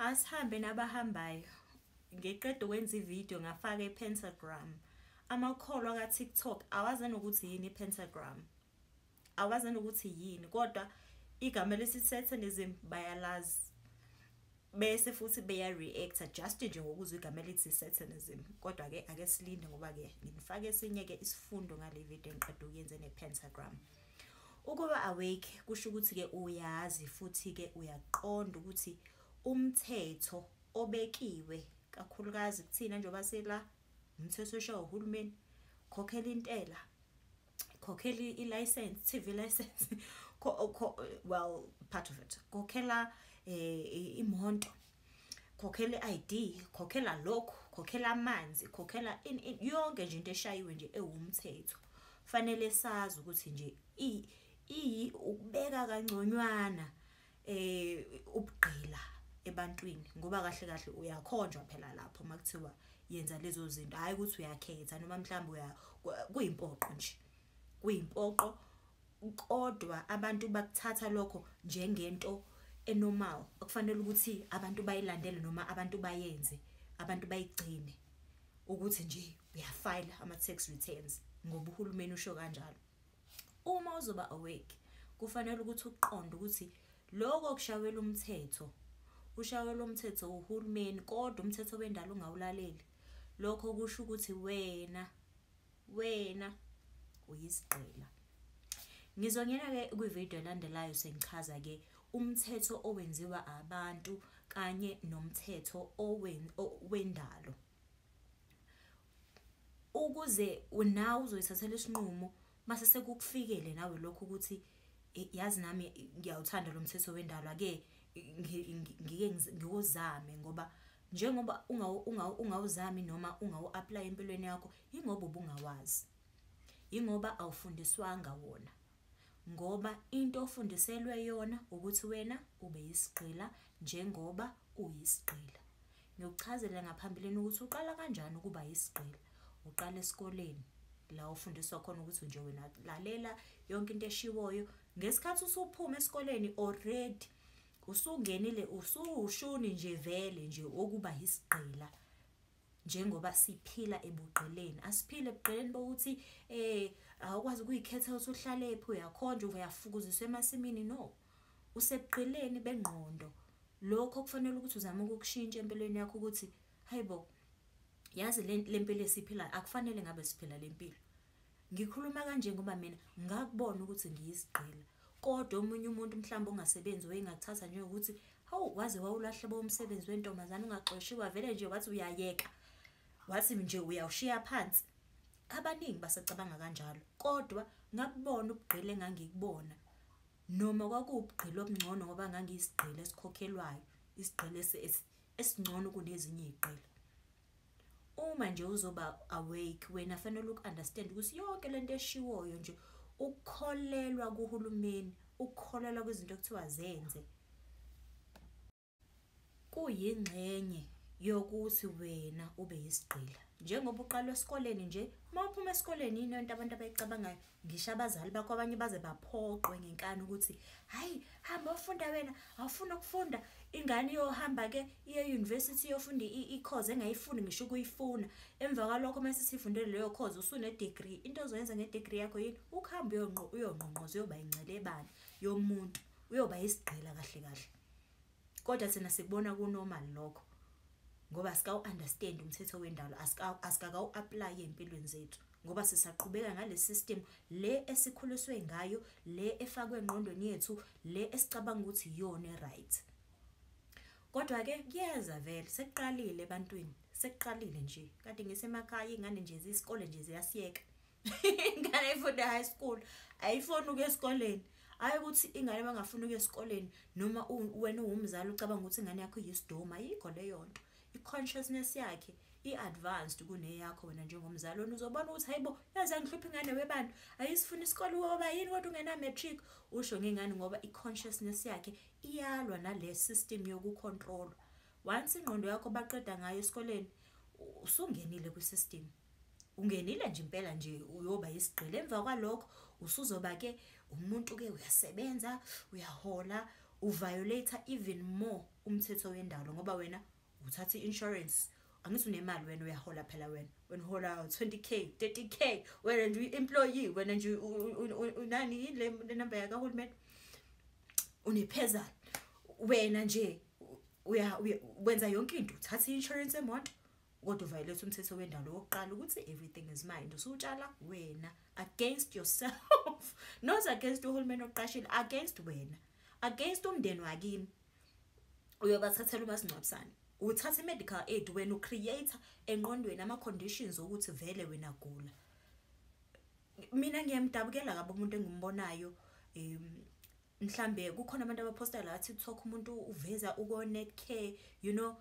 asihambe nabahambayo. Ngiqeda ukwenza ivideo ngafaka iPentagram. Amakholwa ka-TikTok awazani ukuthi yini iPentagram. Awazani ukuthi yini, kodwa igama lesithi Satanism bayalazi. Bese futhi beya-reacta just nje ngokuzwa igama elithi Satanism. Kodwa ke ake silinde ngoba ke ngifake esinye ke isifundo ngale video engiqeda ukuyenza nePentagram. Ukuba awake kusho ukuthi ke uyazi futhi ke uyaqonda ukuthi umthetho obekiwe kakhulukazi kuthina njengoba sela umthetho oshawo uhulumeni, khokhela intela, khokhela i-license, TV license, well, part of it, khokhela imoto, khokhela i-ID, khokhela lokho, khokhela amanzi, khokhela yonke nje into eshayiwe nje ewumthetho. Fanele sazi ukuthi nje ukubeka kangconywana ubugqila ebantwini, ngoba kahle kahle uyakhonjwa phela lapho makuthiwa yenza lezo zinto. Hayi ukuthi uyakhetha noma mhlawumbe kuyimpoqo nje, kuyimpoqo, kodwa abantu bakuthatha lokho njengento enormal okufanele ukuthi abantu bayilandele noma abantu bayenze, abantu bayigcine ukuthi nje uyafile ama-tax returns ngoba uhulumeni usho kanjalo. Uma uzoba awake kufanele ukuthi uqonde ukuthi lokho kushawela umthetho, ushawela umthetho uhulumeni, kodwa umthetho wendalo ungawulaleli. Lokho kusho ukuthi wena uyisigqila. Ngizongena ke kwivideo elandelayo sengichaza ke umthetho owenziwa abantu kanye nomthetho wendalo, ukuze nawe uzoyithathela isinqumo mase sekukufikele nawe lokho ukuthi yazi nami ngiyawuthanda lo mthetho wendalo, ake ngike ngiyozame, ngoba njengoba ungawuzami noma ungawu-apply empilweni yakho ingoba ubungawazi, ingoba awufundiswanga wona, ngoba into ofundiselwe yona ukuthi wena ube yisigqila njengoba uyisigqila. Ngikuchazela ngaphambilini ukuthi uqala kanjani ukuba yisigqila. Uqala esikoleni la ufundiswa khona ukuthi nje wena lalela yonke into eshiwoyo. Ngesikhathi usuphuma esikoleni already usungenile, usushuni nje vele nje ukuba yisigqila, njengoba siphila ebugqileni. Asiphile ebugqileni bokuthi awukwazi ukuyikhetha ukuthi uhlale ephi, uyakhonjwa, uyafukuziswa emasimini. No, usebugqileni bengqondo. Lokho kufanele ukuthi uzame ukukushintsha empilweni yakho ukuthi hayibo, yazi lempilo esiphila akufanele ngabe siphila lempilo. Ngikhuluma kanje ngoba mina ngakubona ukuthi ngiyisigqila, kodwa omunye umuntu mhlawumbe ongasebenzi wayengakuthatha nje ukuthi hawu waze wawulahle bomsebenzi wentombazana ungaxoshiwa vele nje wathi uyayeka, wathi nje uyawushiya phansi. Abaningi basacabanga kanjalo, kodwa ngakubona ubugqila engangikubona, noma kwakuwubugqila obungcono ngoba ngangiyisigqila esikhokhelwayo, isigqila esingcono kunezinye izigqila. Uma nje uzoba awake wena fanele uku-understand ukuthi yonke lento eshiwoyo nje ukukholelwa kuhulumeni, ukukholelwa kwizinto ekuthiwa zenze, kuyingxenye yokuthi wena ube yisigqila. Njengoba uqala esikoleni nje, uma uphuma esikoleni yini into abantu abayicabangayo, ngisho abazali bakho abanye baze baphoqwe ngenkani ukuthi hayi hamba ufunda wena, awufuna ukufunda. Ingane iyohamba ke iye university iyofunda i-course engayifuni ngisho ukuyifuna. Emva kwalokho mase sifundele leyo course usune degree. Into ozoyenza ngedegree yakho yini? Ukuhamba uyongqongqoza uyoba ingcilebane yomuntu, uyoba yisigqila kahle kahle. Kodwa thina sikubona kunormal lokho, ngoba sikawu-understand umthetho wendalo, asikakawu-apply empilweni zethu, ngoba sisaqhubeka ngale system le esikhuliswe ngayo, le efakwe engqondweni yethu, le esicabanga ukuthi iyona right. Kodwa ke kuyeza vele sekuqalile ebantwini, sekuqalile nje. Kanti ngisemakhaya ingane nje zisikole nje ziyasiyeka. Ingane ifunda high school ayifuni ukuya esikoleni. Hayi ukuthi ingane bangafuni ukuya esikoleni noma wena uwumzali ucabanga ukuthi ingane yakho iyisidoma, ayikho leyo nto. I-consciousness yakhe i-advanced kuneyakho wena njengomzali. Wena uzobona ukuthi hayibo yazi angihluphi ingane webantu, ayisifuna isikole ngoba yini kodwa ungena matric. Usho ngengane ngoba i-consciousness yakhe iyalwa nale system yokucontrol. Once ingqondo yakho baqeda ngayo esikoleni usungenile kwi-system, ungenile nje impela nje uyoba yisigqila. Emva kwalokho usuzoba ke umuntu ke uyasebenza, uyahola, uviolate even more umthetho wendalo ngoba wena uthatha insurance angithi unemali wena uyahola phela wena uhola 20k 30k wena nje employee wena nje unani ile number yaka hulumeni unephezana wena nje wenza yonke into uthatha insurance emoto kodwa uviolate umthetho wendalo wokuqala ukuthi everything is mine usutshala wena against yourself not against uhulumeni oqashile against wena against umndeni wakini uyobathathela ubasingcwabisane uthatha medical aid wena ucreate engqondweni ama conditions ukuthi vele wena gula mina ngiyamdabukela kabi umuntu engimbonayo mhlambe kukhona abantu abaposta la TikTok umuntu uveza ukonet care you know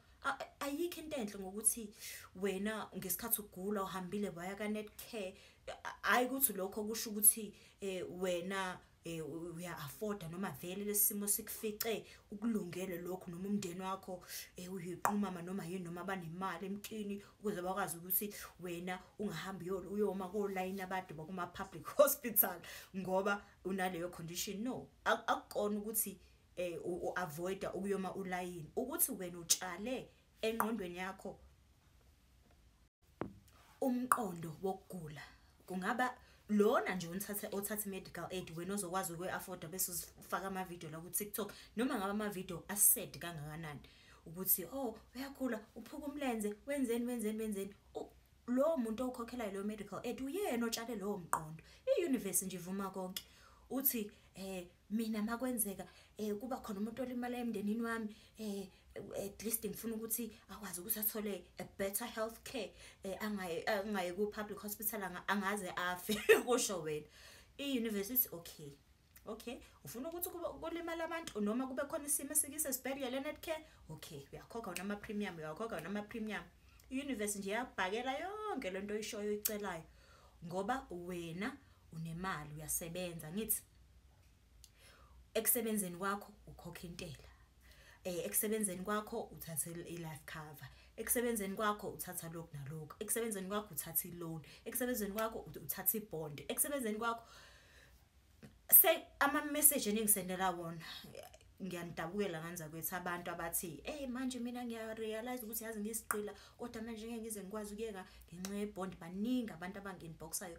ayikho into enhle ngokuthi wena ngesikhathi ugula uhambile waya ka net care ayikuthi lokho kusho ukuthi wena uya afford noma vele lesimo sikufice ukulungele lokho noma umndeni wakho uyiqhuma noma yini noma banemali emkini ukuze bakwazi ukuthi wena ungahambi uyoma ko line abantu bakuma public hospital ngoba unaleyo condition no akukona ukuthi avoid ukuyoma uline ukuthi wena utshale engqondweni yakho umqondo wokugula kungaba lona nje othatha medical aid wena ozokwazi ukwe-afford bese usifaka ama video la ku TikTok noma ngaba ama video ased kangakanani ukuthi uyakhula uphuka umlenze wenzeni lo muntu okhokhela lo medical aid uyena otshale lo mqondo iuniverse nje ivuma konke uthi mina makwenzeka kuba khona umuntu olimala emndenini wami at least ngifuna ukuthi akwazi ukuthi athole a better health care angaye ku public hospital angaze afe kusho wena iuniversity okay ufuna ukuthi kulimala abantu noma kube khona isimo esikise sibhedlela net care okay uyakhokha nama premium iuniversity nje yabhakela yonke lento oyishoyo oyicelayo ngoba wena unemali uyasebenza ngithi eksebenzeni kwakho ukhokha intela eksebenzeni kwakho uthatha i-life cover eksebenzeni kwakho uthatha lokhu nalokho eksebenzeni kwakho uthatha i-loan eksebenzeni kwakho uthatha i-bond eksebenzeni kwakho ama message engisendela wona ngiyanidabukela kanza kwethu abantu abathi manje mina ngiyarealize ukuthi yazi ngisiqila kodwa manje ngeke ngize ngikwazi ukuyeka ngenxa ye-bond baningi abantu abanginboxayo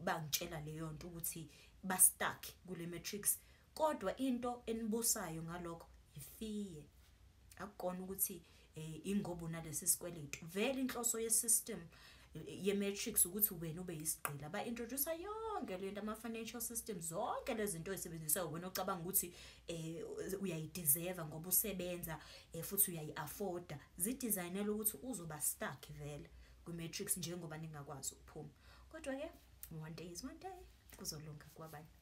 bangitshela leyo nto ukuthi ba stuck kule matrix kodwa into enibusayo ngalokho ifiye akukona ukuthi ingobo nalesi sikweletu vele inhloso ye-system ye-matrix ukuthi wena ube yisiqila ba introduce yonke lento ama financial systems zonke lezi zinto ezisebenzisayo wena ocabanga ukuthi uyayideserve ngoba usebenza futhi uyayi-afforda zidesignele ukuthi uzoba stuck vele ku-matrix njengoba ningakwazi ukuphuma kodwa ke one day is one day kuzolunga kwabanye